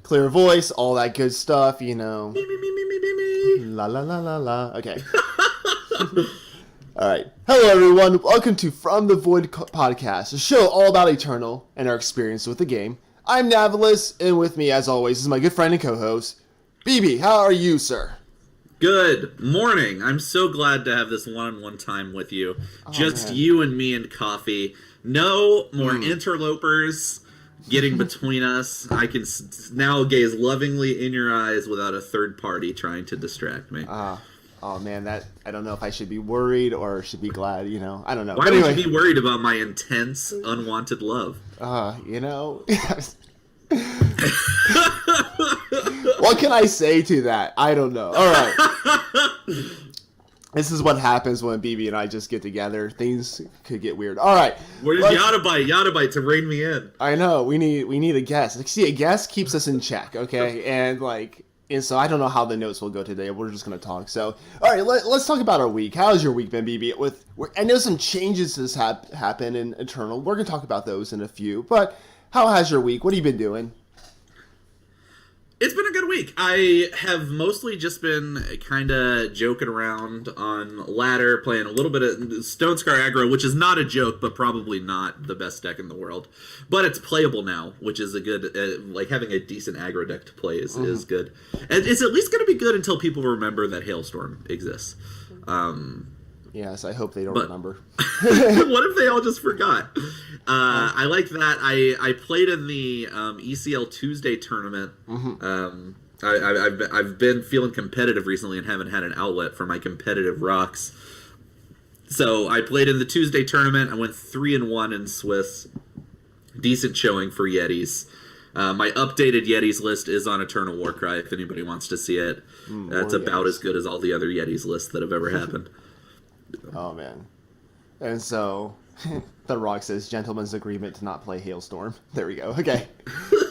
Clear voice, all that good stuff, you know. Me, me, me, me, me, me, me. La la la la la. Okay. All right. Hello, everyone. Welcome to From the Void podcast, a show all about Eternal and our experience with the game. I'm Navillus, and with me, as always, is my good friend and co-host, BB. How are you, sir? Good morning. I'm so glad to have this one-on-one time with you. Just man. you and me and coffee. No more interlopers getting between us. I can now gaze lovingly in your eyes without a third party trying to distract me. Oh man, I don't know if I should be worried or should be glad, you know. I don't know. Why But would anyway, you be worried about my intense, unwanted love? you know. What can I say to that? I don't know. All right. This is what happens when BB and I just get together. Things could get weird. All right. Where's Yada to rein me in? I know. We need a guest. Like, see, a guest keeps us in check, okay? And so I don't know how the notes will go today. We're just going to talk. So, all right, let's talk about our week. How's your week been, BB? I know some changes has happened in Eternal. We're going to talk about those in a few. But how has your week? What have you been doing? It's been a good week. I have mostly just been kind of joking around on ladder, playing a little bit of Stone Scar aggro, which is not a joke, but probably not the best deck in the world. But it's playable now, which is a good, like having a decent aggro deck to play is good. And it's at least going to be good until people remember that Hailstorm exists. Yes, I hope they don't remember. What if they all just forgot? I like that. I played in the ECL Tuesday tournament. I've been feeling competitive recently and haven't had an outlet for my competitive rocks. So I played in the Tuesday tournament. I went 3-1 in Swiss. Decent showing for Yetis. My updated Yetis list is on Eternal Warcry if anybody wants to see it. That's about as good as all the other Yetis lists that have ever happened. Oh, man. And so, the rock says, gentleman's agreement to not play Hailstorm. There we go. Okay.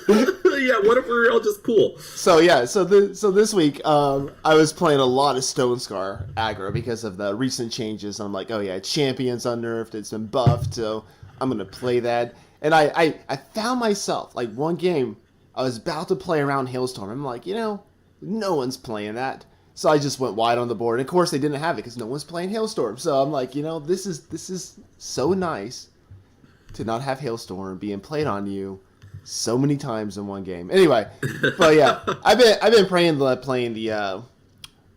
Yeah, what if we were all just cool? So, yeah. So this week, I was playing a lot of Stone Scar aggro because of the recent changes. I'm like, oh, yeah, Champion's unnerfed. It's been buffed. So, I'm going to play that. And I found myself, like, one game, I was about to play around Hailstorm. I'm like, you know, no one's playing that. So I just went wide on the board. And of course, they didn't have it because no one's playing Hailstorm. So I'm like, you know, this is so nice to not have Hailstorm being played on you so many times in one game. Anyway, but yeah, I've been playing the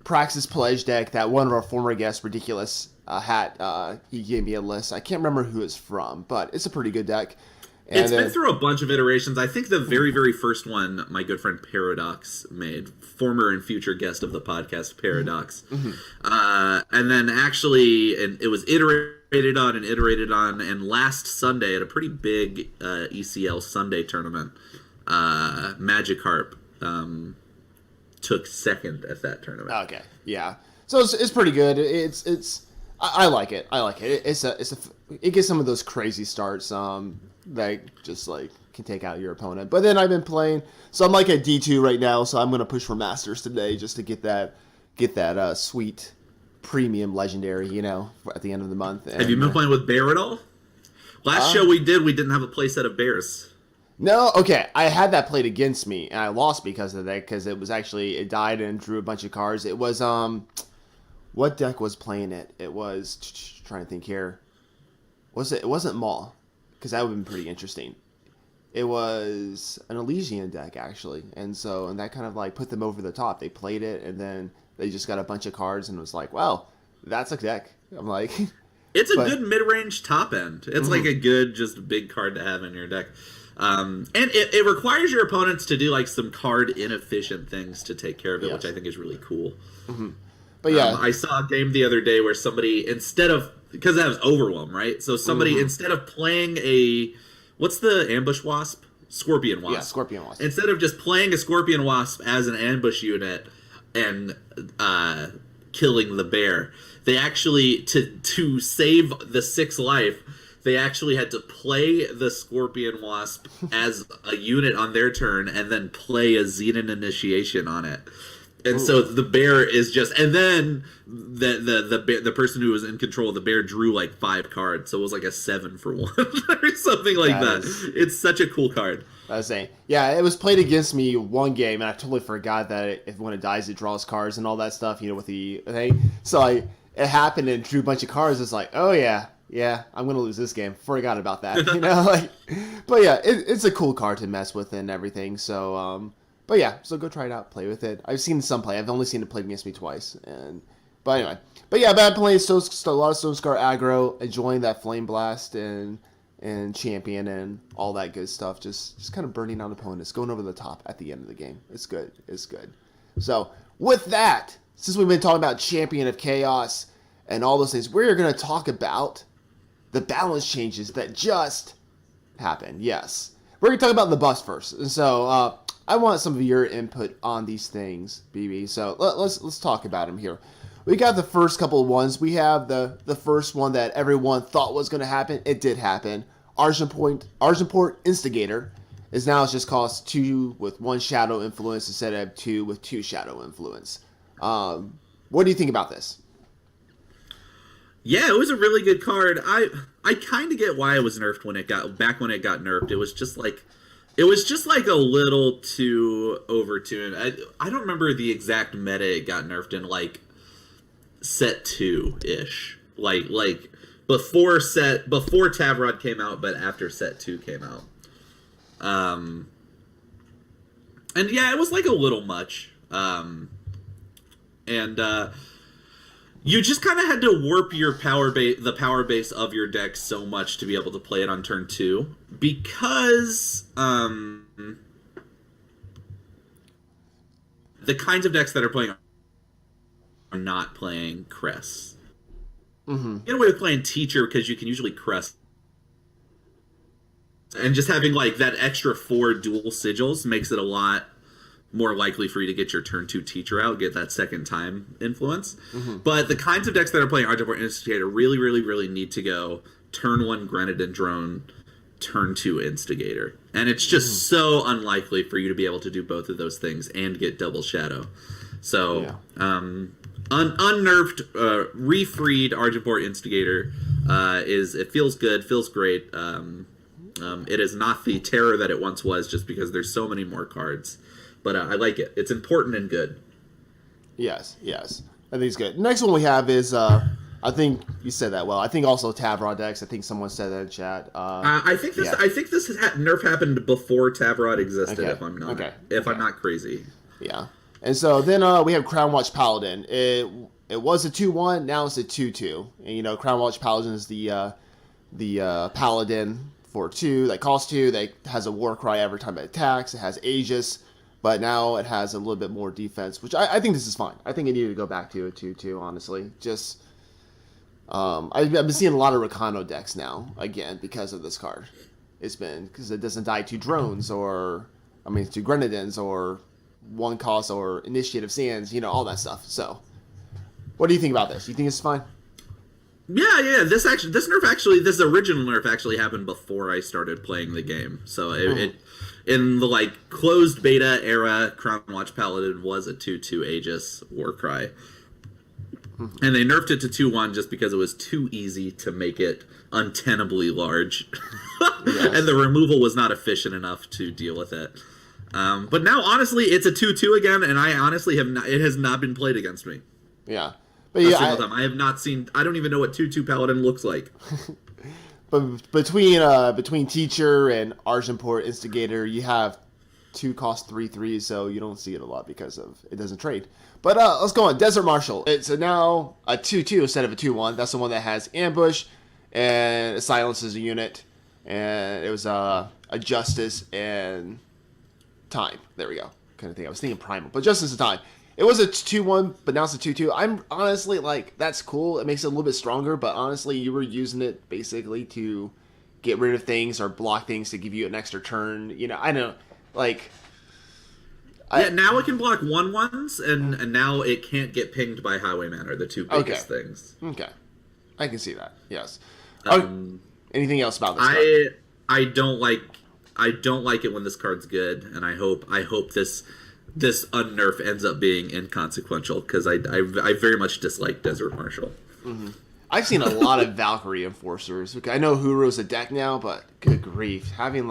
Praxis Pledge deck that one of our former guests, Ridiculous, had. He gave me a list. I can't remember who it's from, but it's a pretty good deck. It's been through a bunch of iterations. I think the very, very first one, my good friend Paradox made, former and future guest of the podcast, Paradox. And then actually, it was iterated on, and last Sunday at a pretty big ECL Sunday tournament, Magikarp took second at that tournament. Okay, yeah. So it's pretty good. I like it. It gets some of those crazy starts. That just like can take out your opponent. But then I've been playing, so I'm like at D2 right now, so I'm gonna push for Masters today just to get that sweet premium legendary, you know, at the end of the month. And, have you been playing with Bear at all? Last show we didn't have a playset of bears. No, okay. I had that played against me, and I lost because of that, because it died and drew a bunch of cards. It was what deck was playing it? It was trying to think here. It wasn't Maul. Because that would have been pretty interesting. It was an Elysian deck, actually. And that kind of like put them over the top. They played it, and then they just got a bunch of cards, and it was like, wow, that's a deck. I'm like... It's a good mid-range top end. It's like a good, just big card to have in your deck. And it requires your opponents to do like some card inefficient things to take care of it, which I think is really cool. But yeah. I saw a game the other day where somebody, instead of... Because that was Overwhelm, right? So somebody, instead of playing what's the ambush wasp? Scorpion wasp. Yeah, Scorpion wasp. Instead of just playing a Scorpion wasp as an ambush unit and killing the bear, they actually, to save the 6 life, they actually had to play the Scorpion wasp as a unit on their turn and then play a Xenon Initiation on it. And so the bear is just, and then the person who was in control of the bear drew like 5 cards, so it was like a 7 for 1 or something like that. It's such a cool card. I was saying, yeah, it was played against me one game, and I totally forgot that if when it dies, it draws cards and all that stuff, with the thing. So it happened and drew a bunch of cards. It's like, oh yeah, I'm gonna lose this game. Forgot about that, But yeah, it's a cool card to mess with and everything. So, but yeah, so go try it out, play with it. I've seen some play. I've only seen it played against me twice, but anyway, bad playing a lot of Stone Scar aggro, enjoying that Flame Blast and champion and all that good stuff. Just kind of burning out opponents, going over the top at the end of the game. It's good. So with that, since we've been talking about Champion of Chaos and all those things, we're going to talk about the balance changes that just happened. Yes, we're going to talk about the buffs first. And so I want some of your input on these things, BB. So let's talk about them here. We got the first couple of ones. We have the first one that everyone thought was going to happen. It did happen. Argenport Instigator is now just cost 2 with 1 Shadow Influence instead of 2 with 2 Shadow Influence. What do you think about this? Yeah, it was a really good card. I kind of get why it was nerfed when it got nerfed. It was just like a little too overtuned. I don't remember the exact meta it got nerfed in, like set 2-ish, like before Tavrod came out, but after set 2 came out. And yeah, it was like a little much. You just kind of had to warp your the power base of your deck so much to be able to play it on turn 2, because the kinds of decks that are playing are not playing Crest. Mm-hmm. Get away with playing Teacher because you can usually Crest. And just having like that extra 4 dual sigils makes it a lot more likely for you to get your turn 2 Teacher out, get that second time influence. Mm-hmm. But the kinds of decks that are playing Argenport Instigator really, really, really need to go turn 1 Grenadin Drone, turn 2 Instigator. And it's just so unlikely for you to be able to do both of those things and get double Shadow. So, unnerfed, refreed Argenport Instigator it feels good, feels great. It is not the terror that it once was, just because there's so many more cards. But I like it. It's important and good. Yes. I think it's good. Next one we have is, I think you said that well. I think also Tavrod decks. I think someone said that in chat. I think this nerf happened before Tavrod existed. Okay. If I'm not crazy. Yeah. And so then we have Crown Watch Paladin. It was a 2-1. Now it's a 2-2. And Crown Watch Paladin is the Paladin for 2 that costs 2. That has a war cry every time it attacks. It has Aegis. But now it has a little bit more defense, which I think this is fine. I think it needed to go back to a 2-2, honestly. Just, I've been seeing a lot of Rakano decks now, again, because of this card. It's been, because it doesn't die to drones, to Grenadins, or 1 cost, or Initiative Sands, all that stuff. So, what do you think about this? You think it's fine? Yeah. This original nerf actually happened before I started playing the game. So it in the closed beta era, Crown Watch Paladin was a 2-2 Aegis Warcry. And they nerfed it to 2-1 just because it was too easy to make it untenably large. Yes. And the removal was not efficient enough to deal with it. But now, honestly, it's a 2-2 again, and I honestly it has not been played against me. Yeah. But yeah, time. I have not seen. I don't even know what 2-2 Paladin looks like. But between Teacher and Argenport Instigator, you have 2 cost 3/3, so you don't see it a lot because it doesn't trade. But let's go on. Desert Marshal. It's now a 2-2 instead of a 2-1. That's the one that has Ambush and it silences a unit, and it was a Justice and Time. There we go. Kind of thing. I was thinking Primal, but Justice and Time. It was a 2-1, but now it's a 2-2. I'm honestly that's cool. It makes it a little bit stronger, but honestly, you were using it basically to get rid of things or block things to give you an extra turn. I know, now it can block 1/1s, and now it can't get pinged by Highwayman are the 2 biggest things. Okay. I can see that, yes. Anything else about this card? I don't like it when this card's good, and I hope this unnerf ends up being inconsequential, because I very much dislike Desert Marshal. Mm-hmm. I've seen a lot of Valkyrie Enforcers. I know Huro's a deck now, but good grief, having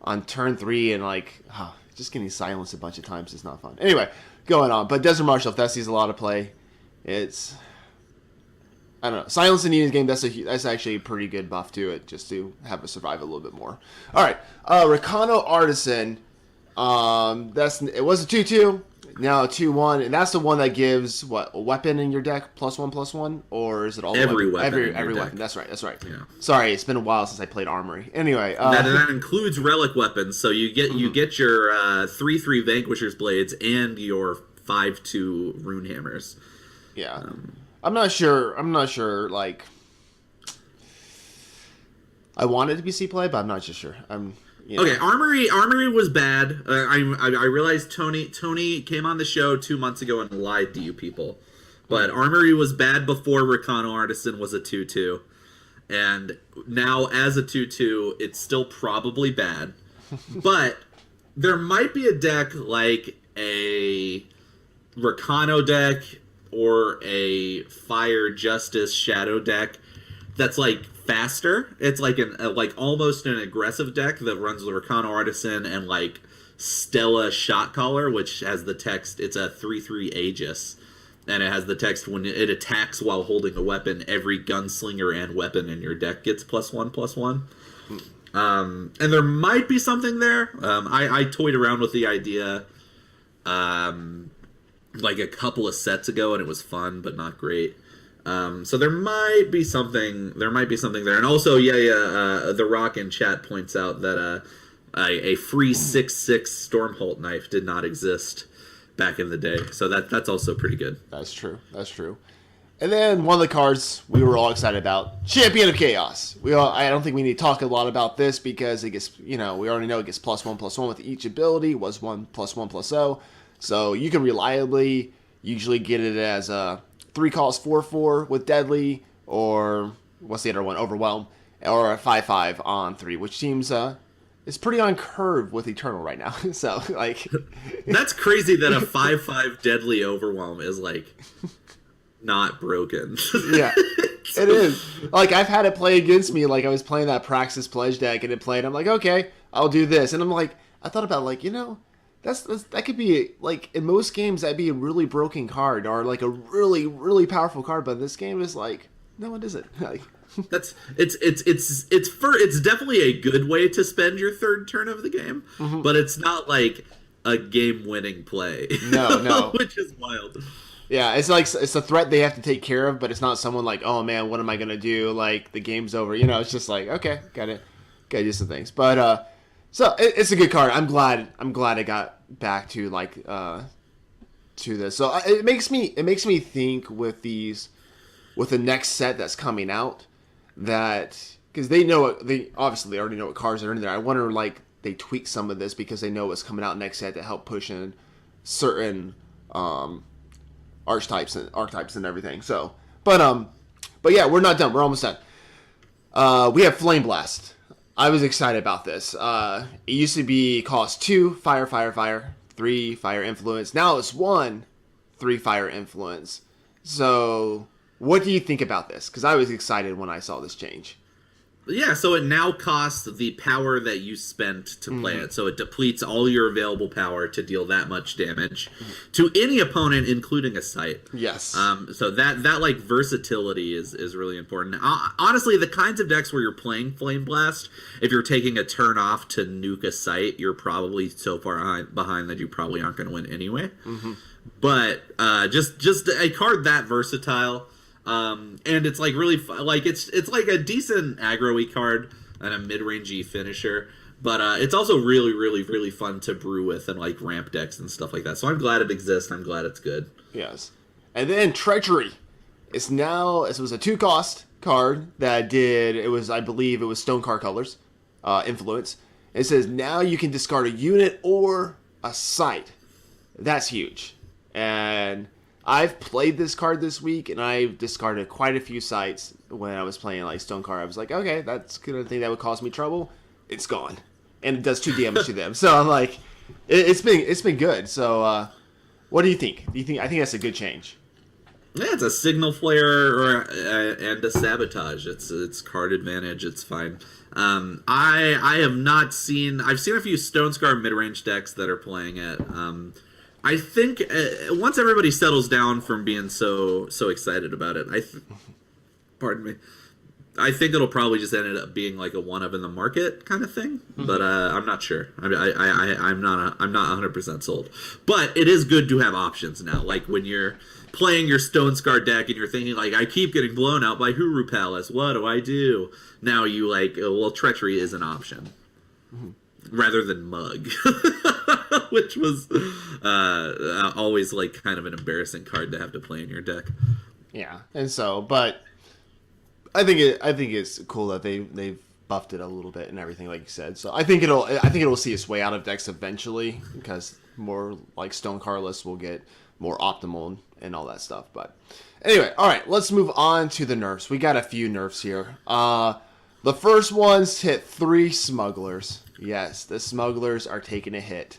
on turn 3 and like just getting silenced a bunch of times is not fun. Anyway, going on. But Desert Marshal, if that sees a lot of play, it's I don't know. Silence in Eden's game, that's actually a pretty good buff to it, just to have it survive a little bit more. All right, Recano Artisan. It was a 2/2, now a 2/1, and that's the one that gives what, a weapon in your deck +1/+1, or is it all every weapon? Every weapon. That's right. Yeah. Sorry, it's been a while since I played Armory. Anyway, that includes relic weapons, so you get your 3/3 Vanquisher's Blades and your 5/2 Rune Hammers. Yeah. I'm not sure. Like, I want it to be C play, but I'm not just sure. Okay, Armory was bad. I realized Tony came on the show 2 months ago and lied to you people, but Armory was bad before Recano Artisan was a 2/2, and now as a 2/2, it's still probably bad. But there might be a deck like a Recano deck or a Fire Justice Shadow deck that's like faster. It's like like almost an aggressive deck that runs the Recano Artisan and like Stella Shotcaller, which has the text. It's a 3/3 Aegis, and it has the text: when it attacks while holding a weapon, every gunslinger and weapon in your deck gets +1/+1. And there might be something there. I toyed around with the idea like a couple of sets ago, and it was fun but not great. So there might be something there. And also, The Rock in chat points out that a free 6/6 Stormholt knife did not exist back in the day. So that's also pretty good. That's true. And then one of the cards we were all excited about, Champion of Chaos. I don't think we need to talk a lot about this because it gets, we already know it gets +1/+1 with each ability, was 1+1/+0. So you can reliably usually get it as a 3 cost 4/4 with Deadly, or what's the other one? Overwhelm, or a 5/5 on 3, which seems it's pretty on curve with Eternal right now. So like, that's crazy that a 5/5 Deadly Overwhelm is like not broken. Yeah, it is. Like, I've had it play against me. Like, I was playing that Praxis Pledge deck, and it played. I'm like, okay, I'll do this, and I'm like, I thought about like, that could be like, in most games that'd be a really broken card or like a really really powerful card, but this game is like, no, it isn't. Like, it's definitely a good way to spend your third turn of the game, but it's not like a game-winning play. No, which is wild. Yeah, it's like, it's a threat they have to take care of, but it's not someone like, oh man, what am I gonna do? Like, the game's over. It's just like, okay, gotta do some things. But so it's a good card. I'm glad I got back to like to this. So it makes me think with the next set that's coming out, that because they obviously already know what cards are in there. I wonder, like, they tweak some of this because they know what's coming out next set to help push in certain archetypes and everything. So, but yeah, we're not done. We're almost done. We have Flame Blast. I was excited about this. It used to be cost 2 fire, 3 fire influence. Now it's 1 3 fire influence. So, what do you think about this? Because I was excited when I saw this change. Yeah, so it now costs the power that you spent to play it. So it depletes all your available power to deal that much damage to any opponent, including a site. Yes. So that like versatility is really important. Honestly, the kinds of decks where you're playing Flame Blast, if you're taking a turn off to nuke a site, you're probably so far behind that you probably aren't going to win anyway. But just a card that versatile. And it's like really it's like a decent aggro-y card and a mid-rangey finisher, but it's also really really really fun to brew with and like ramp decks and stuff like that. So I'm glad it exists. I'm glad it's good. Yes. And then Treachery. It was a 2 cost card that I believe it was Stonecar colors, influence. It says now you can discard a unit or a site. That's huge. And I've played this card this week, and I've discarded quite a few sites when I was playing like Stonecar. I was like, okay, that's gonna thing that would cause me trouble. It's gone, and it does 2 damage to them. So I'm like, it's been good. So, what do you think? I think that's a good change? Yeah, it's a signal flare and a sabotage. It's card advantage. It's fine. I have not seen. I've seen a few Stone Scar mid range decks that are playing it. I think once everybody settles down from being so excited about it, pardon me. I think it'll probably just end up being like a one of in the market kind of thing, but I'm not sure. I'm not 100% sold. But it is good to have options now. Like when you're playing your Stone Scar deck and you're thinking like, I keep getting blown out by Huru Palace. What do I do? Now you like, well, Treachery is an option rather than Mug, which was always like kind of an embarrassing card to have to play in your deck. Yeah, and so, but I think it's cool that they've buffed it a little bit and everything, like you said. So I think it'll see its way out of decks eventually, because more like Stone Scar lists will get more optimal and all that stuff. But anyway, all right, let's move on to the nerfs. We got a few nerfs here. The first ones hit 3 smugglers. Yes, the smugglers are taking a hit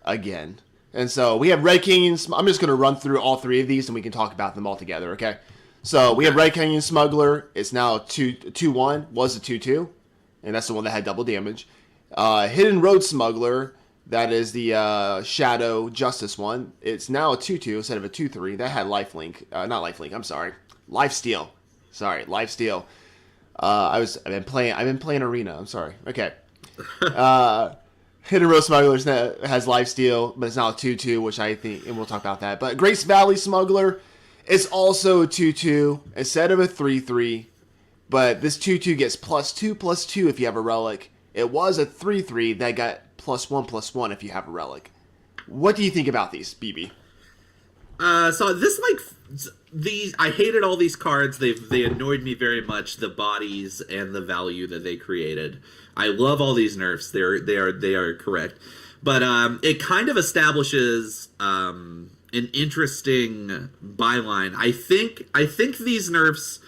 again. And so we have Red Canyon. I'm just going to run through all 3 of these and we can talk about them all together, okay? So we have Red Canyon Smuggler. It's now 2-1. Was a 2-2. And that's the one that had double damage. Hidden Road Smuggler. That is the Shadow Justice one. It's now a 2-2 instead of a 2-3. That had lifelink. Not lifelink, I'm sorry. Lifesteal. Sorry, Lifesteal. I've been playing Arena. I'm sorry. Okay. Hidden Road Smuggler has Lifesteal, but it's now a 2-2, which I think, and we'll talk about that. But Grace Valley Smuggler, it's also a 2-2 instead of a 3-3, but this 2-2 gets +2/+2 if you have a relic. It was a 3-3 that got +1/+1 if you have a relic. What do you think about these, BB? So this I hated all these cards. They annoyed me very much. The bodies and the value that they created. I love all these nerfs. They are correct, but it kind of establishes an interesting byline. I think these nerfs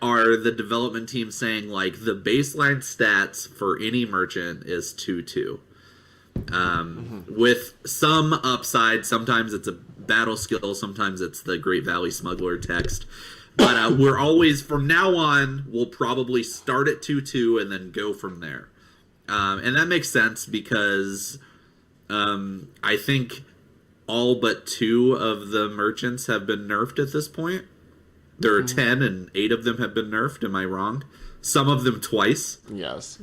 are the development team saying like the baseline stats for any merchant is 2-2. With some upside. Sometimes it's a battle skill, sometimes it's the Great Valley Smuggler text. But we're always, from now on, we'll probably start at 2-2 and then go from there. And that makes sense because I think all but 2 of the merchants have been nerfed at this point. There are 10 and 8 of them have been nerfed, am I wrong? Some of them twice. Yes.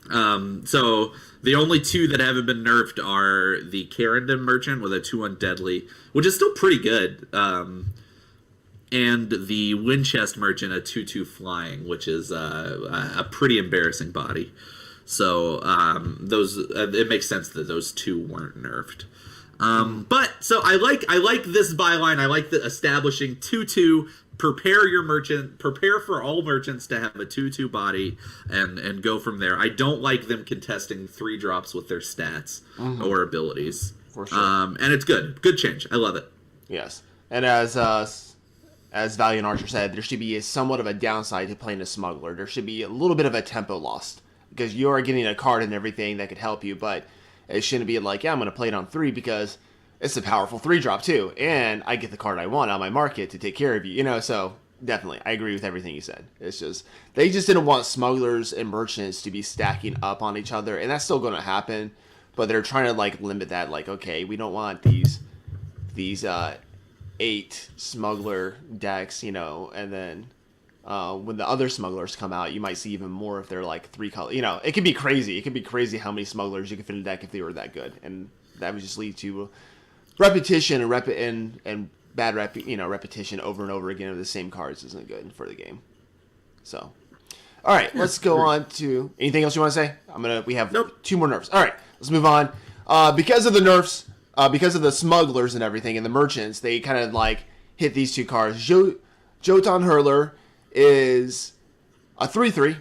So the only 2 that haven't been nerfed are the Carindon Merchant with a 2-1 Deadly, which is still pretty good, and the Winchest Merchant, a 2-2 Flying, which is a pretty embarrassing body. So it makes sense that those 2 weren't nerfed. But so I like this byline. I like the establishing 2-2. Prepare for all merchants to have a 2-2 body and go from there. I don't like them contesting 3 drops with their stats or abilities. For sure. And it's good. Good change. I love it. Yes. And as Valiant Archer said, there should be somewhat of a downside to playing a Smuggler. There should be a little bit of a tempo lost because you are getting a card and everything that could help you, but it shouldn't be like, yeah, I'm going to play it on 3 because it's a powerful 3-drop too, and I get the card I want on my market to take care of you, so definitely, I agree with everything you said. It's just, they just didn't want smugglers and merchants to be stacking up on each other, and that's still going to happen, but they're trying to, limit that, okay, we don't want these 8 smuggler decks, and then when the other smugglers come out, you might see even more if they're, 3 color, it could be crazy. It could be crazy how many smugglers you could fit in a deck if they were that good, and that would just lead to repetition and bad repetition over and over again of the same cards isn't good for the game. So, all right, let's go on to anything else you want to say. We have 2 more nerfs. All right, let's move on. Because of the nerfs, because of the smugglers and everything and the merchants, they kind of hit these 2 cards. Jotun Hurler is a 3-3.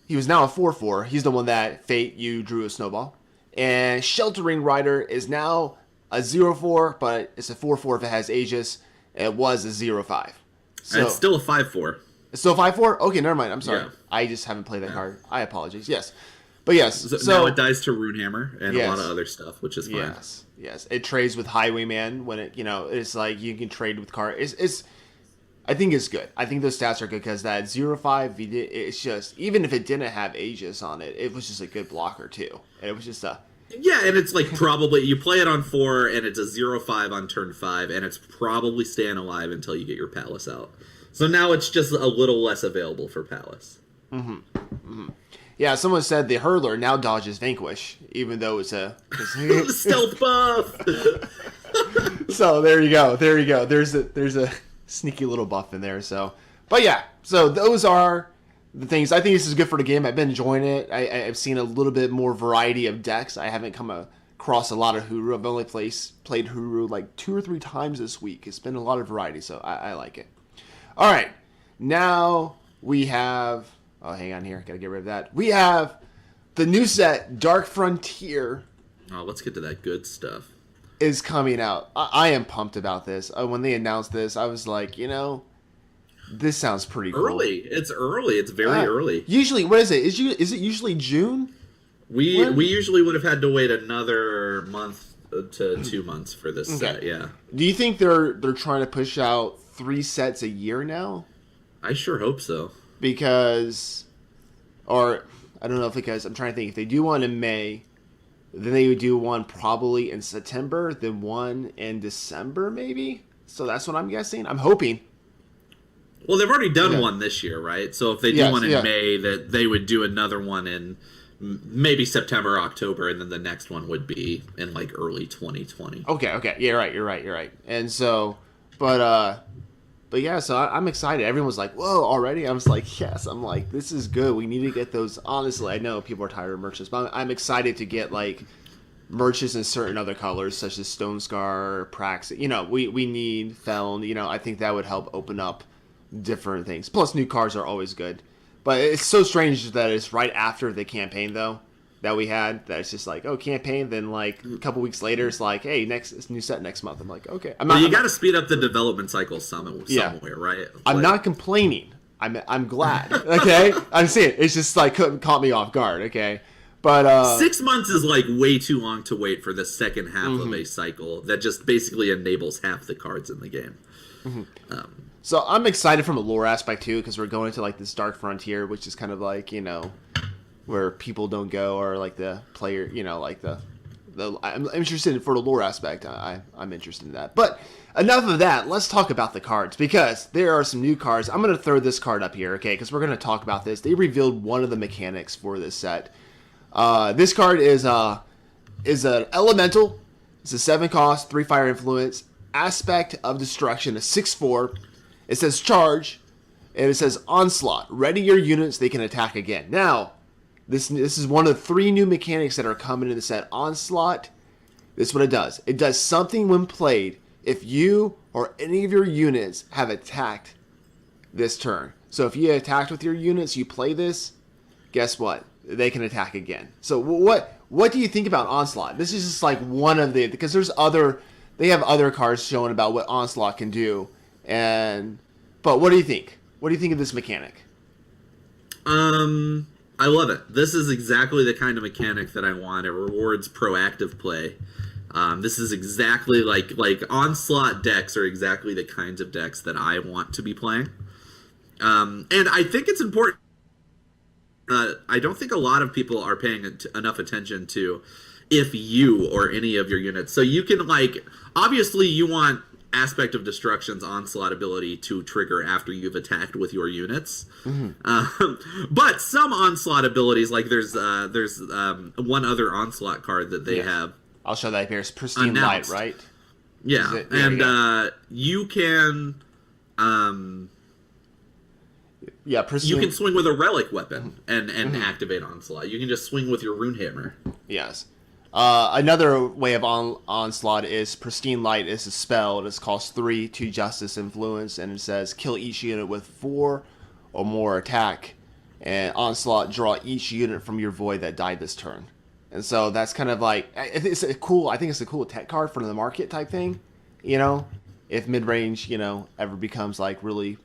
He was now a 4-4. He's the one that Fate you drew a snowball. And Sheltering Rider is now a 0-4, but it's a 4-4 if it has Aegis. It was a 0-5. So it's still a 5-4. It's still 5-4? Okay, never mind. I'm sorry. Yeah. I just haven't played that card. I apologize. Yes. But yes. So now it dies to Runehammer and a lot of other stuff, which is fine. Yes. It trades with Highwayman when it, it's like you can trade with cards. I think it's good. I think those stats are good because that 0-5, it's just, even if it didn't have Aegis on it, it was just a good blocker too. And it was just a... Yeah, and it's like probably, you play it on 4, and it's a 0-5 on turn 5, and it's probably staying alive until you get your Palace out. So now it's just a little less available for Palace. Yeah, someone said the Hurler now dodges Vanquish, even though it's a... Stealth buff! So there you go. There's a sneaky little buff in there. So, but yeah, so those are the things. I think this is good for the game. I've been enjoying it. I've seen a little bit more variety of decks. I haven't come across a lot of Huru. I've only played Huru like 2 or 3 times this week. It's been a lot of variety, so I like it. All right, now we have... Oh, hang on here. Gotta get rid of that. We have the new set, Dark Frontier. Oh, let's get to that good stuff. Is coming out. I am pumped about this. When they announced this, I was like, this sounds pretty cool. Early. It's early. It's very early. Usually, what is it? Is it usually June? We usually would have had to wait another month to 2 months for this set, yeah. Do you think they're trying to push out 3 sets a year now? I sure hope so. Because, or I don't know, because I'm trying to think. If they do one in May, then they would do one probably in September, then one in December, maybe. So that's what I'm guessing. I'm hoping. Well, they've already done one this year, right? So if they do one in May, that they would do another one in maybe September, October, and then the next one would be in like early 2020. Okay. Yeah, you're right. And so, but yeah, so I'm excited. Everyone was like, whoa, already? I was like, yes. I'm like, this is good. We need to get those. Honestly, I know people are tired of merchants, but I'm excited to get, like, merchants in certain other colors, such as Stone Scar, Prax. We need Feln. I think that would help open up different things. Plus, new cards are always good. But it's so strange that it's right after the campaign, though, that we had, that it's just like, oh, campaign, then like a couple weeks later it's like, hey, it's new set next month. I'm like, okay. You got to speed up the development cycle somewhere, right? I'm not complaining. I'm glad. Okay, I'm saying it's just like caught me off guard. Okay, but 6 months is like way too long to wait for the second half of a cycle that just basically enables half the cards in the game. So I'm excited from a lore aspect too, because we're going to like this Dark Frontier, which is kind of like where people don't go, or like the player, like the I'm interested for the lore aspect. I'm interested in that. But enough of that. Let's talk about the cards, because there are some new cards. I'm going to throw this card up here, okay? Because we're going to talk about this. They revealed one of the mechanics for this set. This card is an elemental. It's a 7 cost, 3 fire influence, aspect of destruction, a 6/4. It says charge, and it says onslaught. Ready your units, they can attack again. Now, this is one of the 3 new mechanics that are coming in the set. Onslaught, this is what it does. It does something when played if you or any of your units have attacked this turn. So if you attacked with your units, you play this, guess what? They can attack again. So what do you think about Onslaught? This is just like one of the, because they have other cards showing about what Onslaught can do. But what do you think? What do you think of this mechanic? I love it. This is exactly the kind of mechanic that I want. It rewards proactive play. This is exactly like Onslaught decks are exactly the kinds of decks that I want to be playing. And I think it's important. I don't think a lot of people are paying enough attention to if you or any of your units. So you can obviously you want Aspect of Destruction's Onslaught ability to trigger after you've attacked with your units. But some Onslaught abilities, like there's one other Onslaught card that they have. I'll show that here. It's Pristine Light, right? Yeah, you can... Pristine... You can swing with a relic weapon and activate Onslaught. You can just swing with your Runehammer. Yes. Another way of Onslaught is Pristine Light is a spell. It costs 3, 2 Justice Influence, and it says kill each unit with 4 or more attack. And Onslaught, draw each unit from your void that died this turn. And so that's kind of like, I think it's a cool tech card for the market type thing. If mid-range, ever becomes really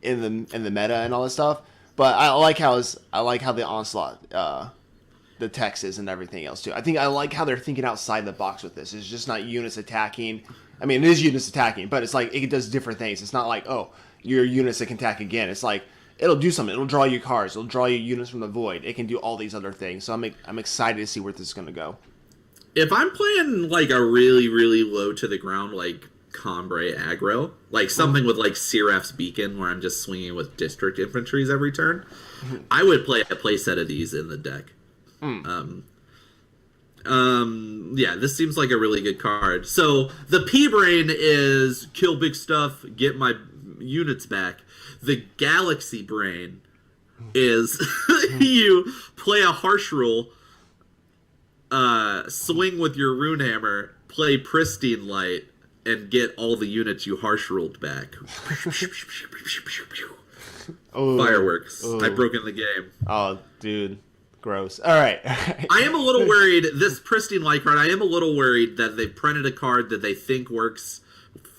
in the meta and all this stuff. But I like how the Onslaught the text is and everything else too. I like how they're thinking outside the box with this. It's just not units attacking. I mean, it is units attacking, but it's like it does different things. It's not like, oh, your units that can attack again. It's like it'll do something. It'll draw you cards. It'll draw you units from the void. It can do all these other things. So I'm excited to see where this is going to go. If I'm playing like a really, really low to the ground, like Combray aggro, like something with like Seraph's Beacon where I'm just swinging with district infantries every turn, I would play a playset of these in the deck. Yeah, this seems like a really good card. So the P-Brain is kill big stuff, get my units back. The Galaxy Brain is you play a harsh rule, swing with your Runehammer, play Pristine Light, and get all the units you harsh ruled back. Ooh, fireworks. ooh. I've broken the game. Oh, dude. Gross. All right. I am a little worried, this Pristine Light card, I am a little worried that they've printed a card that they think works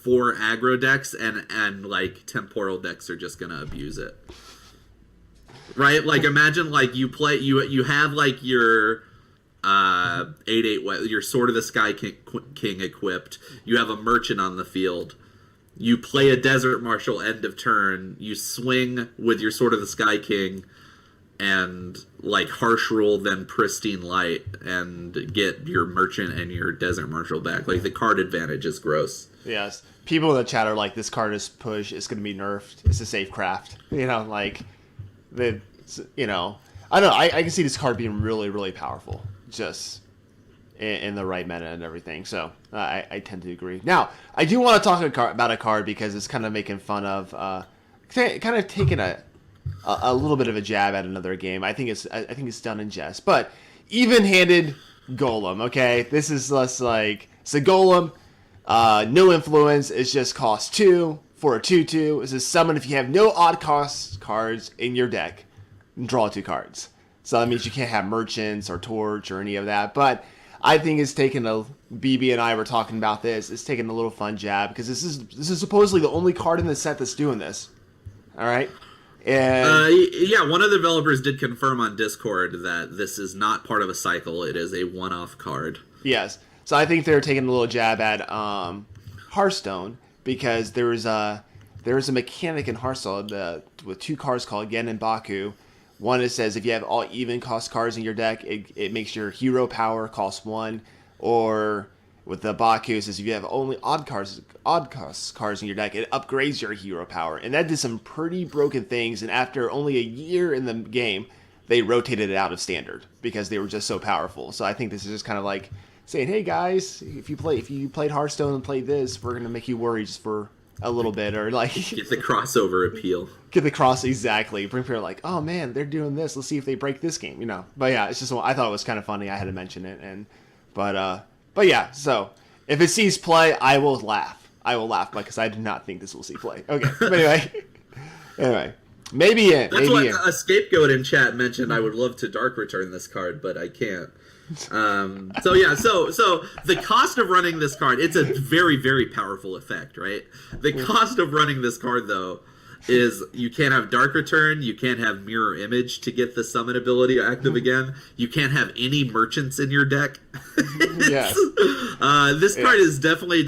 for aggro decks, and like, temporal decks are just going to abuse it. Right? Like, imagine, like, you have, like, your 8/8, your Sword of the Sky King equipped. You have a Merchant on the field. You play a Desert Marshal end of turn. You swing with your Sword of the Sky King and like harsh rule, then Pristine Light, and get your Merchant and your Desert Marshal back. Like, the card advantage is gross. Yes. People in the chat are like, this card is push. It's going to be nerfed. It's a safe craft. You know, like, I don't know. I can see this card being really, really powerful. Just in the right meta and everything. So I tend to agree. Now, I do want to talk about a card because it's kind of making fun of, kind of taking a little bit of a jab at another game. I think it's done in jest. But even-handed Golem, okay? This is less like, it's a Golem, no influence, it's just cost 2 for a 2/2. It's a summon if you have no odd cost cards in your deck. Draw 2 cards. So that means you can't have Merchants or Torch or any of that. But I think it's taken BB and I were talking about this. It's taken a little fun jab because this is supposedly the only card in the set that's doing this. All right. And yeah, one of the developers did confirm on Discord that this is not part of a cycle. It is a one-off card. Yes. So I think they're taking a little jab at Hearthstone because there is a mechanic in Hearthstone with 2 cards called Gen and Baku. One, it says if you have all even cost cards in your deck, it makes your hero power cost 1. Or with the Baku, it says if you have only odd cost cards in your deck, it upgrades your hero power. And that did some pretty broken things. And after only a year in the game, they rotated it out of standard because they were just so powerful. So I think this is just kind of like saying, hey guys, if you played Hearthstone and played this, we're gonna make you worry just for a little bit, or like get the crossover appeal. Get the cross exactly. Bring people like, oh man, they're doing this. Let's see if they break this game, you know. But yeah, it's just I thought it was kind of funny. I had to mention it, but yeah. So if it sees play, I will laugh. Because I do not think this will see play. Okay, but anyway, maybe it. That's what a scapegoat in chat mentioned. I would love to dark return this card, but I can't. So the cost of running this card, it's a very, very powerful effect, right? The cost of running this card, though, is you can't have Dark Return, you can't have Mirror Image to get the summon ability active again, you can't have any Merchants in your deck. Yes. This card is definitely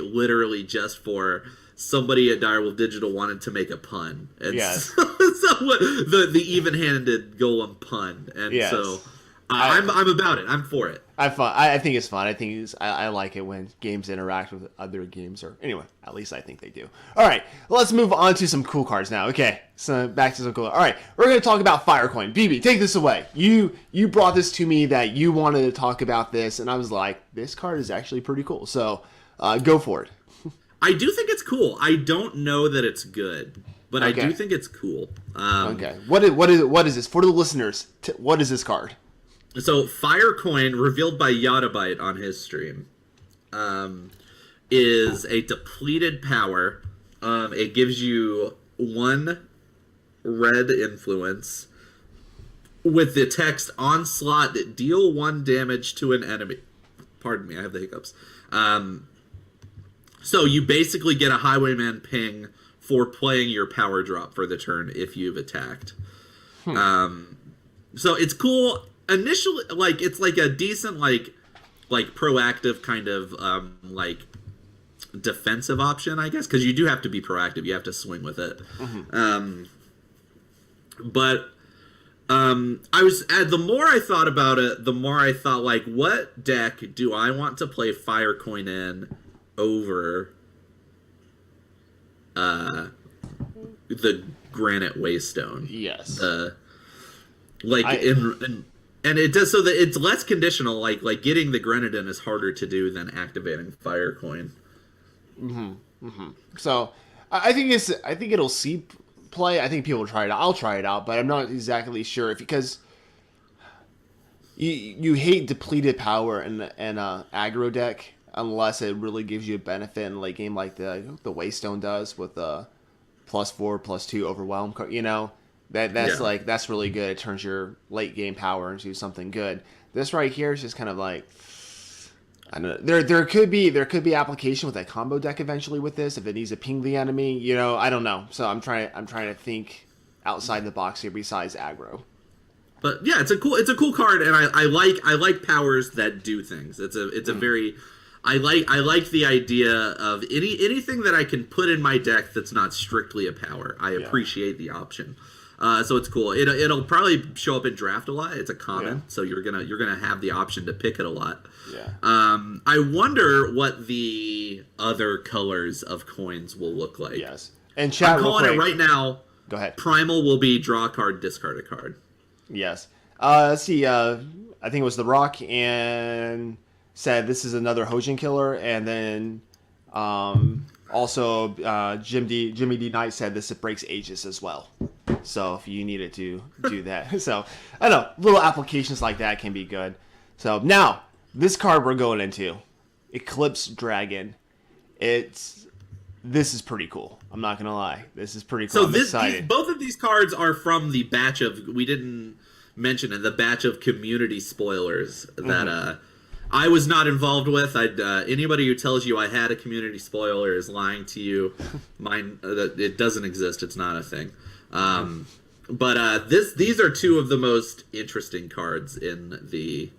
literally just for somebody at Direwolf Digital wanted to make a pun. And yes. So the even-handed Golem pun. And yes. So I'm about it. I'm for it. I think it's fun. I like it when games interact with other games, or anyway, at least I think they do. All right, let's move on to some cool cards now. Okay, so back to some cool. All right, we're going to talk about Firecoin. BB, take this away. You brought this to me that you wanted to talk about this, and I was like, this card is actually pretty cool. So go for it. I do think it's cool. I don't know that it's good, but okay. I do think it's cool. Okay, what is this for the listeners? What is this card? So, Firecoin, revealed by Yottabyte on his stream, is a depleted power. It gives you 1 red influence with the text Onslaught, deal 1 damage to an enemy. Pardon me, I have the hiccups. So, you basically get a Highwayman ping for playing your power drop for the turn if you've attacked. So, it's cool. Initially, like, it's like a decent, like proactive kind of, like, defensive option, I guess, because you do have to be proactive. You have to swing with it. But I was the more I thought about it, the more I thought like, what deck do I want to play Firecoin in over the Granite Waystone? Yes. And it does so that it's less conditional. Like getting the Grenadin is harder to do than activating Firecoin. So I think it'll see play. I think people will try it out. I'll try it out, but I'm not exactly sure because you hate depleted power in an aggro deck unless it really gives you a benefit in a late game like the Waystone does with the +4/+2 overwhelm. You know that's really good. It turns your late game power into something good. This right here is just kind of like, I don't know. There could be application with a combo deck eventually with this if it needs to ping the enemy. You know, I don't know. So I'm trying to think outside the box here besides aggro. But yeah, it's a cool card, and I like powers that do things. It's a very I like the idea of anything that I can put in my deck that's not strictly a power. I appreciate the option. So it's cool. It'll probably show up in draft a lot. It's a common, so you're gonna have the option to pick it a lot. Yeah. I wonder what the other colors of coins will look like. Yes. And chat, I'm calling it right now. Go ahead. Primal will be draw a card, discard a card. Yes. Let's see. I think it was The Rock and said this is another Hojin killer, and then also Jimmy D Knight said this breaks Aegis as well. So if you needed to do that, so I don't know, little applications like that can be good. So now this card we're going into, Eclipse Dragon. This is pretty cool. I'm not gonna lie, this is pretty cool. So both of these cards are from the batch of, we didn't mention it, the batch of community spoilers that I was not involved with. Anybody who tells you I had a community spoiler is lying to you. Mine, it doesn't exist. It's not a thing. But these are two of the most interesting cards in the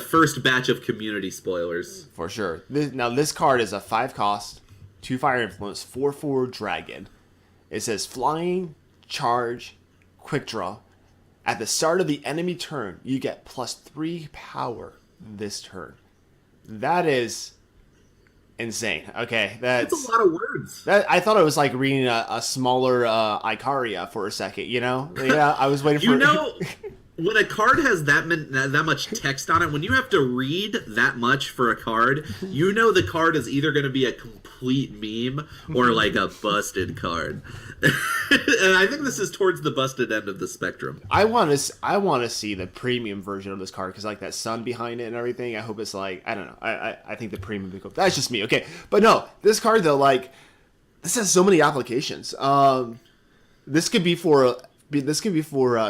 first batch of community spoilers. For sure. This card is a 5-cost, 2 fire influence, 4/4 dragon. It says flying, charge, quick draw. At the start of the enemy turn, you get +3 power this turn. That is insane. Okay, that's a lot of words. I thought it was like reading a smaller Icaria for a second. You know, yeah, I was waiting for. You know, when a card has that much text on it, when you have to read that much for a card, you know the card is either going to be a complete meme or like a busted card. And I think this is towards the busted end of the spectrum. I want to see the premium version of this card because like that sun behind it and everything. I hope it's like, I don't know. I think the premium would be cool. That's just me. Okay, but no, this card though, like this has so many applications. This could be for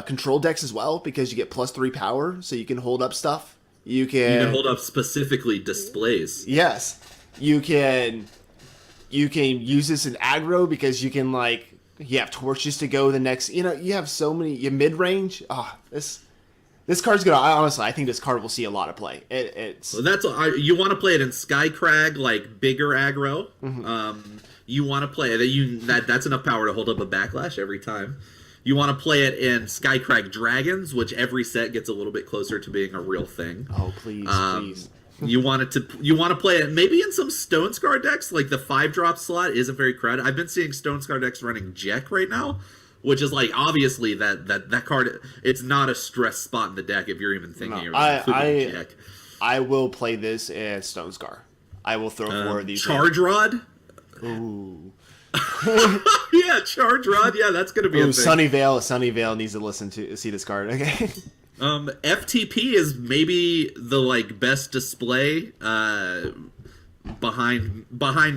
control decks as well because you get +3 power, so you can hold up stuff. You can hold up specifically displays. Yes, you can use this in aggro because you can you have torches to go the next. You know, you have so many mid range. This card's gonna. Honestly, I think this card will see a lot of play. So you want to play it in Skycrag, like bigger aggro. You want to play it. That's enough power to hold up a backlash every time. You want to play it in Skycrag Dragons, which every set gets a little bit closer to being a real thing. Oh, please. You want to play it maybe in some Stone Scar decks, like the 5-drop slot isn't very crowded. I've been seeing Stone Scar decks running Jek right now, which is like obviously that card. It's not a stress spot in the deck if you're even thinking of including Jek. I will play this in Stone Scar. I will throw 4 of these. Charge Rod. Ooh. Yeah, Charge Rod. Yeah, that's gonna be a thing. Sunnyvale needs to see this card. Okay. FTP is maybe the best display behind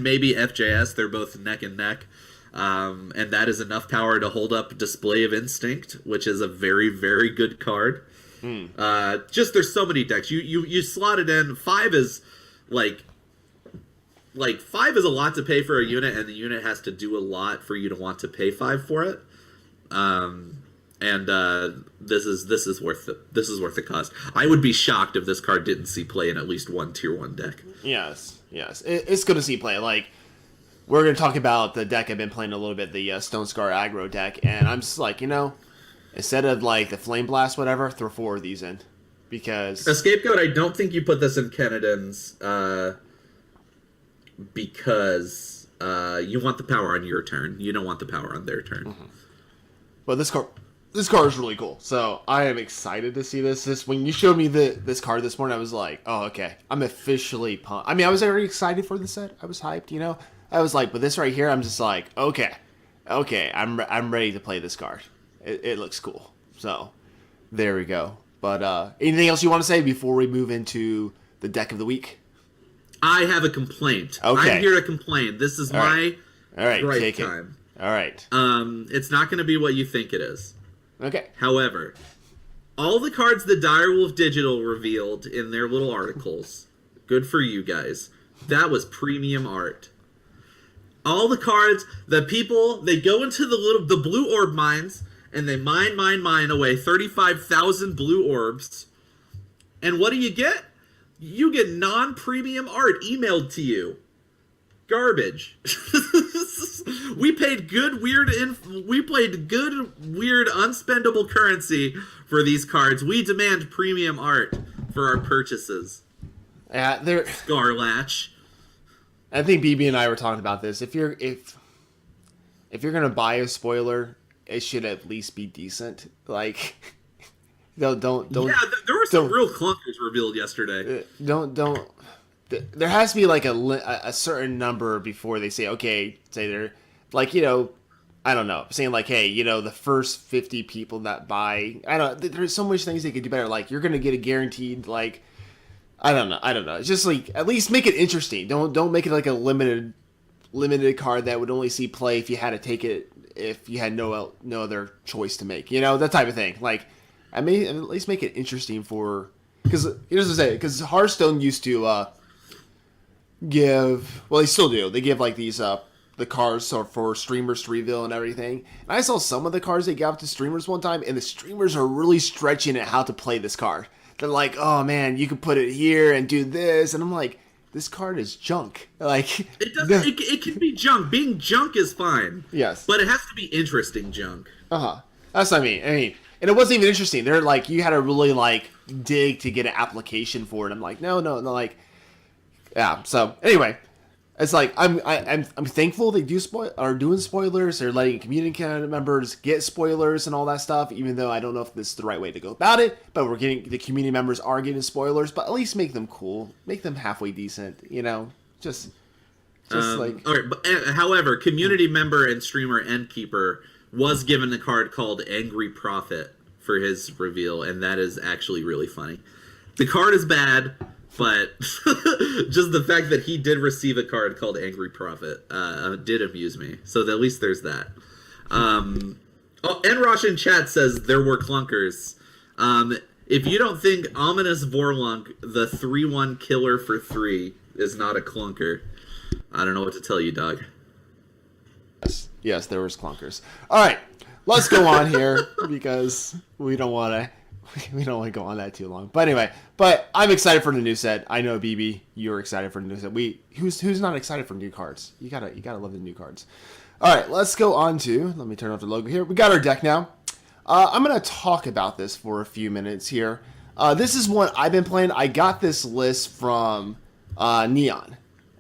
maybe FJS. They're both neck and neck, and that is enough power to hold up Display of Instinct, which is a very, very good card. Just there's so many decks. You slot it in. 5 is like 5 is a lot to pay for a unit, and the unit has to do a lot for you to want to pay 5 for it. and this is worth the cost. I would be shocked if this card didn't see play in at least one tier 1 deck. Yes. It's going to see play. Like, we're going to talk about the deck I've been playing a little bit, the Stone Scar aggro deck, and I'm just like, instead of like the Flame Blast, whatever, throw 4 of these in. Because a Scapegoat, I don't think you put this in Kenneden's because you want the power on your turn. You don't want the power on their turn. Mm-hmm. But this card is really cool. So I am excited to see this. When you showed me this card this morning, I was like, oh, okay. I'm officially pumped. I mean, I was already excited for the set. I was hyped, I was like, but this right here, I'm just like, okay, I'm ready to play this card. It looks cool. So there we go. But anything else you want to say before we move into the deck of the week? I have a complaint. Okay. I'm here to complain. This is my right time. All right. It's not going to be what you think it is. Okay. However, all the cards that Direwolf Digital revealed in their little articles, good for you guys. That was premium art. All the cards, the people, they go into the blue orb mines, and they mine away 35,000 blue orbs. And what do you get? You get non-premium art emailed to you. Garbage. We paid good, weird, unspendable currency for these cards. We demand premium art for our purchases. Yeah, Scarlatch. I think BB and I were talking about this. If you're gonna buy a spoiler, it should at least be decent. Like, don't. Yeah, there were some real clunkers revealed yesterday. Don't. There has to be like a certain number before they say, okay, say they're like, I don't know, saying like, hey, the first 50 people that buy, there's so much things they could do better. Like, you're gonna get a guaranteed, like, I don't know. It's just like, at least make it interesting. Don't make it like a limited card that would only see play if you had to take it, if you had no other choice to make, that type of thing. Like, at least make it interesting because here's what I say, because Hearthstone used to they still do. They give like these the cards for streamers to reveal and everything. And I saw some of the cards they gave to streamers one time, and the streamers are really stretching at how to play this card. They're like, oh man, you can put it here and do this, and I'm like, this card is junk. Like, it can be junk. Being junk is fine. Yes, but it has to be interesting junk. That's what I mean. And it wasn't even interesting. They're like, you had to really like dig to get an application for it. I'm like, no, like, yeah. So anyway, it's like I'm thankful they are doing spoilers. They're letting community members get spoilers and all that stuff. Even though I don't know if this is the right way to go about it, but the community members are getting spoilers. But at least make them cool, make them halfway decent. Just like. All right, but however, community member and streamer Endkeeper was given a card called Angry Prophet for his reveal, and that is actually really funny. The card is bad, but just the fact that he did receive a card called Angry Prophet did amuse me. So at least there's that. Enrosh in chat says there were clunkers. If you don't think Ominous Vorlunk, the 3/1 killer for 3, is not a clunker, I don't know what to tell you, dog. Yes, there was clunkers. All right, let's go on here because we don't want to go on that too long. But anyway, I'm excited for the new set. I know BB, you're excited for the new set. Who's not excited for new cards? You gotta love the new cards. All right, let's go on to. Let me turn off the logo here. We got our deck now. I'm gonna talk about this for a few minutes here. This is one I've been playing. I got this list from Neon,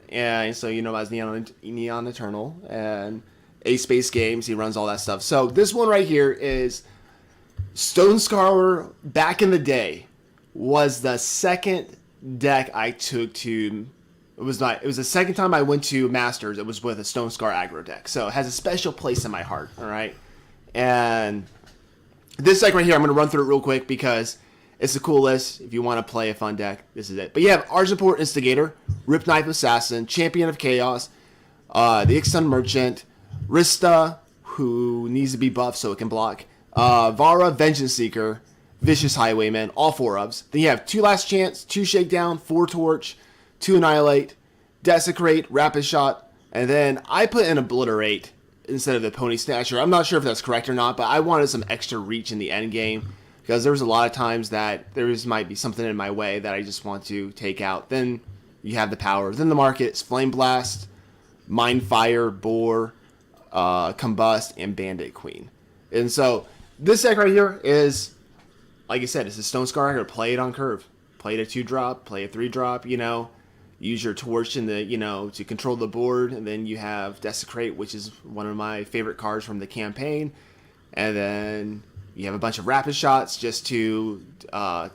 and so as Neon Eternal and Ace Space Games. He runs all that stuff. So this one right here is Stone Scar. Back in the day, was the second deck I took to. It was the second time I went to Masters. It was with a Stone Scar aggro deck. So it has a special place in my heart. All right, and this deck right here, I'm going to run through it real quick because it's a cool list. If you want to play a fun deck, this is it. But you have Argenport Instigator, Rip Knife Assassin, Champion of Chaos, the Ixtun Merchant, Rista, who needs to be buffed so it can block, Vara, Vengeance Seeker, Vicious Highwayman, all 4 ofs. Then you have 2 Last Chance, 2 Shakedown, 4 Torch, 2 Annihilate, Desecrate, Rapid Shot, and then I put in Obliterate instead of the Pony Snatcher. I'm not sure if that's correct or not, but I wanted some extra reach in the end game because there was a lot of times that might be something in my way that I just want to take out. Then you have the power. Then the markets, Flame Blast, Mind Fire, Boar, Combust, and Bandit Queen. And so this deck right here is, like I said, it's a Stone Scar Aggro. Play it on curve. Play it a 2-drop, play a 3-drop, use your Torch in the, to control the board, and then you have Desecrate, which is one of my favorite cards from the campaign, and then you have a bunch of Rapid Shots just to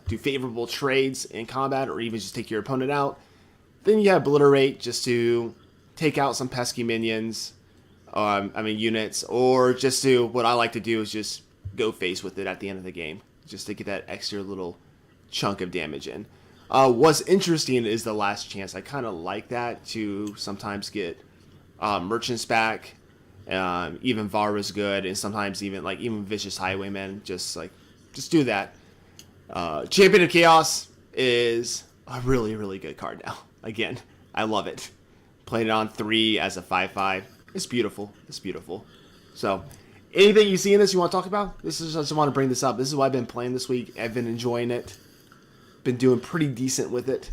do favorable trades in combat, or even just take your opponent out. Then you have Obliterate just to take out some pesky minions, units, or just to, what I like to do is just go face with it at the end of the game, just to get that extra little chunk of damage in. What's interesting is the Last Chance. I kind of like that to sometimes get merchants back. Even Vara's good, and sometimes even Vicious Highwayman. Just do that. Champion of Chaos is a really, really good card now. Again, I love it. Playing it on 3 as a 5/5. It's beautiful. It's beautiful. So, anything you see in this you want to talk about? I just want to bring this up. This is what I've been playing this week. I've been enjoying it. Been doing pretty decent with it.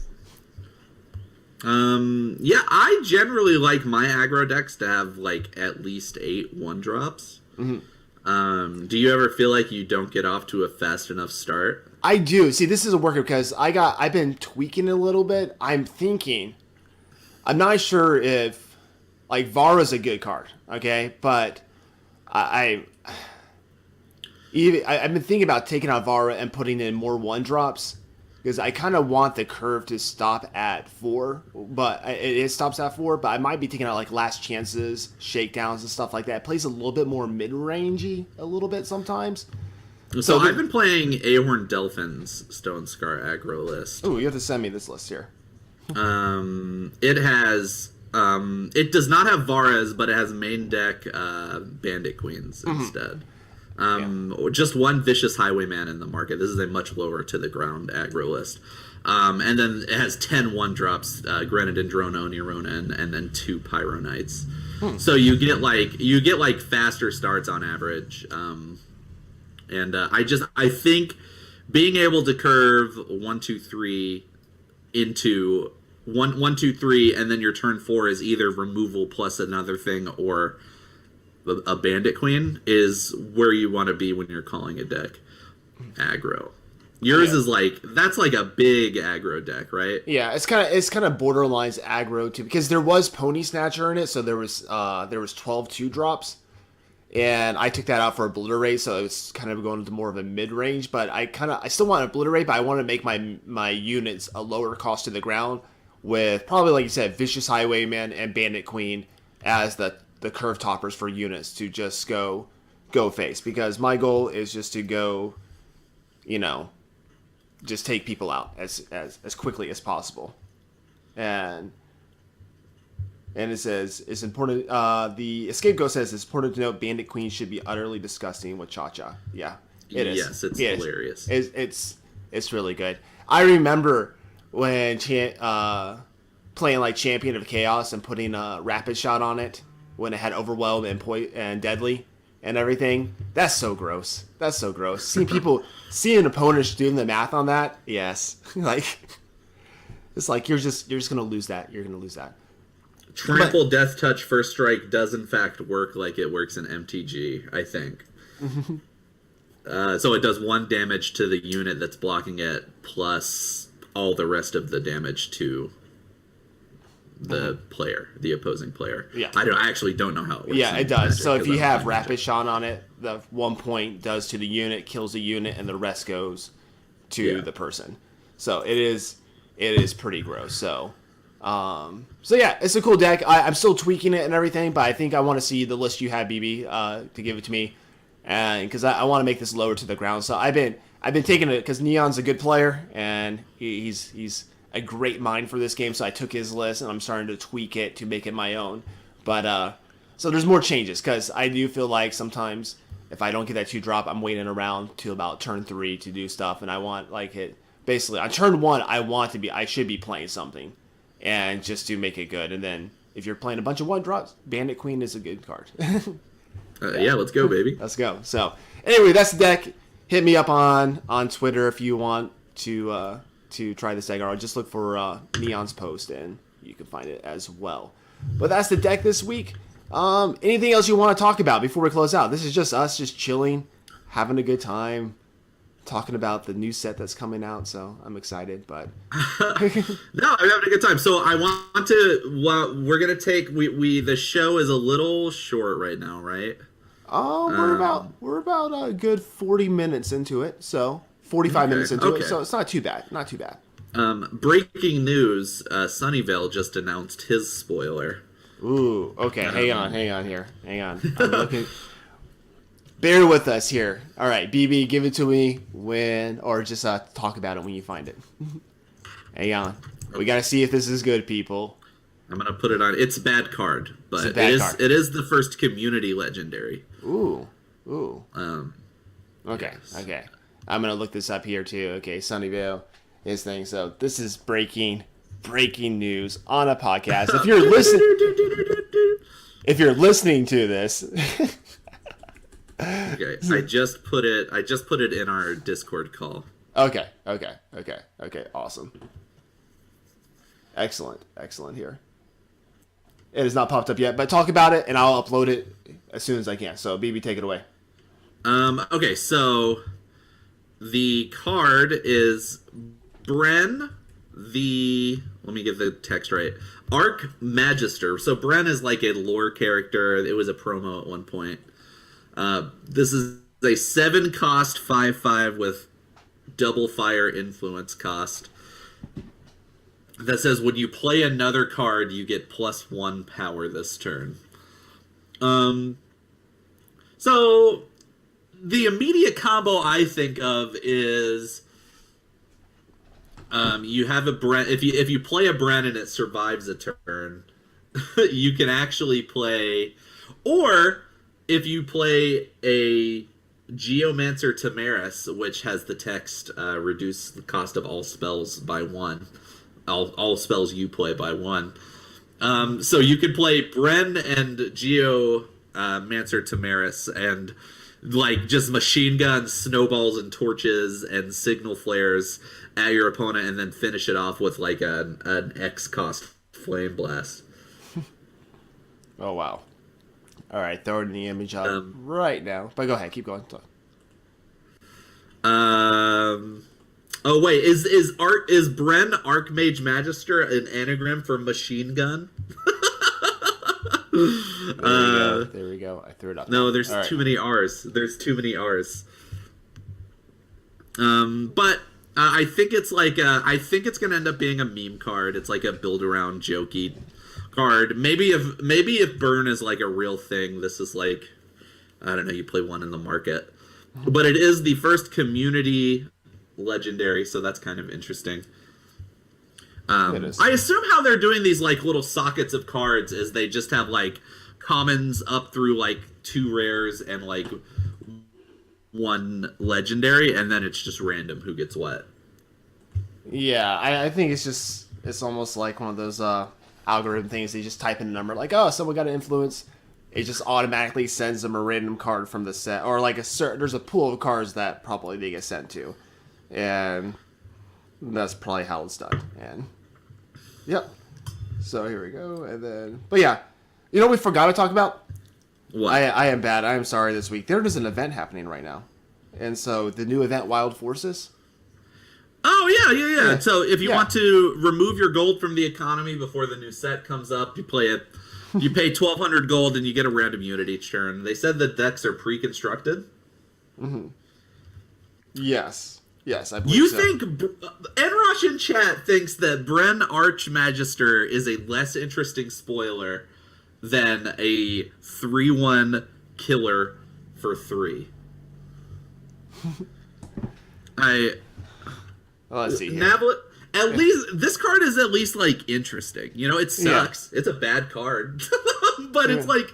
Yeah, I generally like my aggro decks to have at least 8 1-drops. Mm-hmm. Do you ever feel like you don't get off to a fast enough start? I do. See, this is a worker because I've been tweaking it a little bit. I'm not sure if Vara's a good card, okay? But I've been thinking about taking out Vara and putting in more 1-drops. Because I kind of want the curve to stop at 4, but it stops at 4. But I might be taking out Last Chances, Shakedowns, and stuff like that. It plays a little bit more mid-rangey, a little bit sometimes. So I've been playing Ahorn Delphin's Stone Scar aggro list. Oh, you have to send me this list here. It has it does not have Varas, but it has main deck Bandit Queens instead. Just one Vicious Highwayman in the market. This is a much lower to the ground aggro list. And then it has 10 1-drops, Grenadin, Drone, Oni, Ronin, and then 2 Pyro Knights. So you get faster starts on average. I think being able to curve 1, 2, 3 into 1, 2, 3, and then your turn 4 is either removal plus another thing or a Bandit Queen is where you want to be when you're calling a deck aggro. Yours is that's a big aggro deck, right? Yeah, it's kind of borderlines aggro too, because there was Pony Snatcher in it, so there was 12 2-drops, and I took that out for Obliterate, so it's kind of going into more of a mid range. But I still want to Obliterate, but I want to make my units a lower cost to the ground with probably, like you said, Vicious Highwayman and Bandit Queen as the curve toppers for units to just go face, because my goal is just to go, just take people out as quickly as possible. And it says it's important. The Escape Ghost says it's important to note Bandit Queen should be utterly disgusting with Cha-Cha. Yeah, it is. Yes, it's hilarious. It's really good. I remember when playing Champion of Chaos and putting a Rapid Shot on it, when it had Overwhelm and Deadly and everything. That's so gross. Seeing opponents doing the math on that, yes. It's you're just gonna lose that. You're gonna lose that. Trample, Death Touch, First Strike does in fact work like it works in MTG, I think. So it does 1 damage to the unit that's blocking it, plus all the rest of the damage to the player, the opposing player. Yeah. I actually don't know how it works. Yeah, it does. So if you have Rapid Shot on it, the 1 point does to the unit, kills the unit, and the rest goes to the person. So it is pretty gross. So yeah, it's a cool deck. I'm still tweaking it and everything, but I think I want to see the list you have, BB, to give it to me, and because I want to make this lower to the ground. So I've been taking it because Neon's a good player and he's a great mind for this game, so I took his list and I'm starting to tweak it to make it my own. But so there's more changes, because I do feel like sometimes if I don't get that 2-drop, I'm waiting around to about turn 3 to do stuff, and I want it basically on turn 1. I should be playing something, and just to make it good. And then if you're playing a bunch of 1-drops, Bandit Queen is a good card. Yeah, let's go, baby. Let's go. So anyway, that's the deck. Hit me up on Twitter if you want to try this deck, or just look for Neon's post and you can find it as well. But that's the deck this week. Anything else you want to talk about before we close out? This is just us just chilling, having a good time, talking about the new set that's coming out. So I'm excited, but no, I'm having a good time. So I want to. Well, we're gonna take. We the show is a little short right now, right? Oh, we're about a good 40 minutes into it. So 45 minutes into it. So it's not too bad. Not too bad. Breaking news: Sunnyvale just announced his spoiler. Ooh, okay. Hang on here. Hang on. I'm looking. Bear with us here. All right, BB, give it to me or just talk about it when you find it. Hang on. We gotta see if this is good, people. I'm gonna put it on. It's a bad card, but it is the first community legendary. Ooh. Okay. Yes. Okay. I'm gonna look this up here too. Okay, Sunnyvale, his thing. So this is breaking news on a podcast. If you're listening to this. Okay, I just put it in our Discord call. Okay, awesome. Excellent here. It has not popped up yet, but talk about it and I'll upload it as soon as I can. So BB, take it away. Okay, so the card is Bren, let me get the text right. Arc Magister. So Bren is like a lore character. It was a promo at one point. This is a 7-cost 5/5 with double fire influence cost. That says when you play another card, you get +1 power this turn. So the immediate combo I think of is you have a Bren. If you play a Bren and it survives a turn, you can actually play, or if you play a Geomancer Tamaris, which has the text reduce the cost of all spells by 1. All spells you play by 1. So you could play Bren and Geomancer Tamaris and like just machine guns, snowballs, and torches and signal flares at your opponent, and then finish it off with like an X cost flame blast. Oh wow! All right, throw it in the image up right now. But go ahead, keep going. Oh wait, is Bren Archmage Magister an anagram for machine gun? There we go. I threw it up. No, there's too many R's. There's too many R's. But I think it's like I think it's gonna end up being a meme card. It's like a build around jokey card. Maybe if burn is like a real thing, this is like, I don't know, you play one in the market. But it is the first community legendary, so that's kind of interesting. I assume how they're doing these like little sockets of cards is they just have like commons up through like 2 rares and like 1 legendary, and then it's just random who gets what. Yeah, I think it's almost like one of those algorithm things. They just type in a number like, oh, someone got an influence. It just automatically sends them a random card from the set, or like there's a pool of cards that probably they get sent to, and that's probably how it's done. And yep. So here we go, and then, but yeah, you know what we forgot to talk about? What? I am bad. I am sorry this week. There is an event happening right now, and so the new event, Wild Forces. Oh yeah. So if you want to remove your gold from the economy before the new set comes up, you play it. You pay 1,200 gold and you get a random unit each turn. They said the decks are pre-constructed. Mm-hmm. Yes, I believe you so. think Enrosh in chat thinks that Bren Archmagister is a less interesting spoiler than a 3/1 killer for 3? Let's see. At least this card is at least like interesting. You know, it sucks. Yeah. It's a bad card, but it's like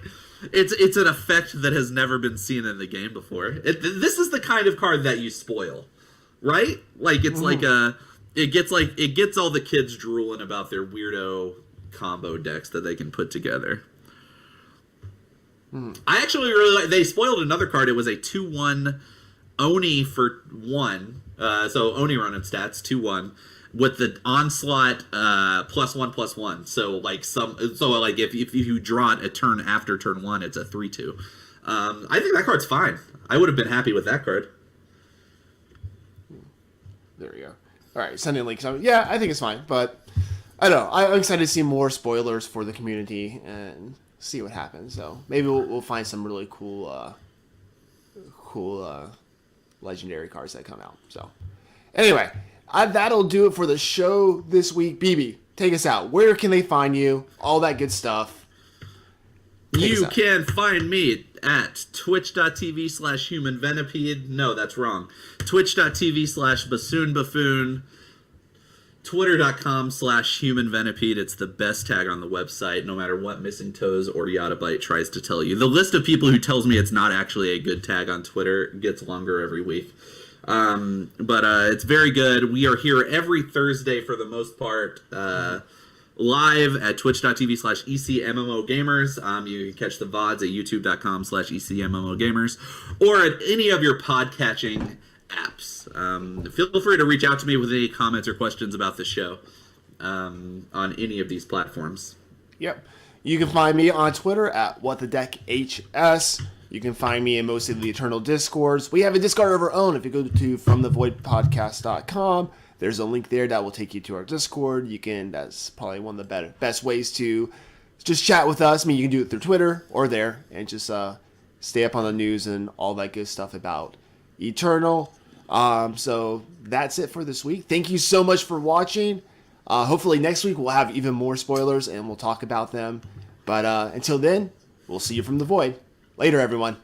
it's an effect that has never been seen in the game before. This is the kind of card that you spoil, right? Like it's like it gets all the kids drooling about their weirdo combo decks that they can put together. I actually really like. They spoiled another card. It was a 2/1 Oni for 1. So Oni running stats 2/1 with the onslaught +1/+1. So like if you draw it a turn after turn 1, it's a 3/2. I think that card's fine. I would have been happy with that card. There we go. All right, Sunday Link. So yeah, I think it's fine, but I don't know. I'm excited to see more spoilers for the community and see what happens. So maybe we'll find some really cool legendary cards that come out. So anyway, that'll do it for the show this week. BB, take us out. Where can they find you? All that good stuff. You can find me at twitch.tv/humanvenipede. No, that's wrong. Twitch.tv/bassoonbuffoon. Twitter.com/humanvenipede. It's the best tag on the website, no matter what Missing Toes or Yottabyte tries to tell you. The list of people who tells me it's not actually a good tag on Twitter gets longer every week. But it's very good. We are here every Thursday for the most part, live at twitch.tv/ECMMOgamers. You can catch the VODs at youtube.com/ECMMOgamers or at any of your podcatching apps. Feel free to reach out to me with any comments or questions about the show on any of these platforms. Yep. You can find me on Twitter at WhatTheDeckHS. You can find me in most of the Eternal Discords. We have a Discord of our own. If you go to FromTheVoidPodcast.com, there's a link there that will take you to our Discord. That's probably one of the best ways to just chat with us. I mean, you can do it through Twitter or there and just stay up on the news and all that good stuff about Eternal. So that's it for this week. Thank you so much for watching. Hopefully next week we'll have even more spoilers and we'll talk about them. But until then, we'll see you from the void. Later, everyone.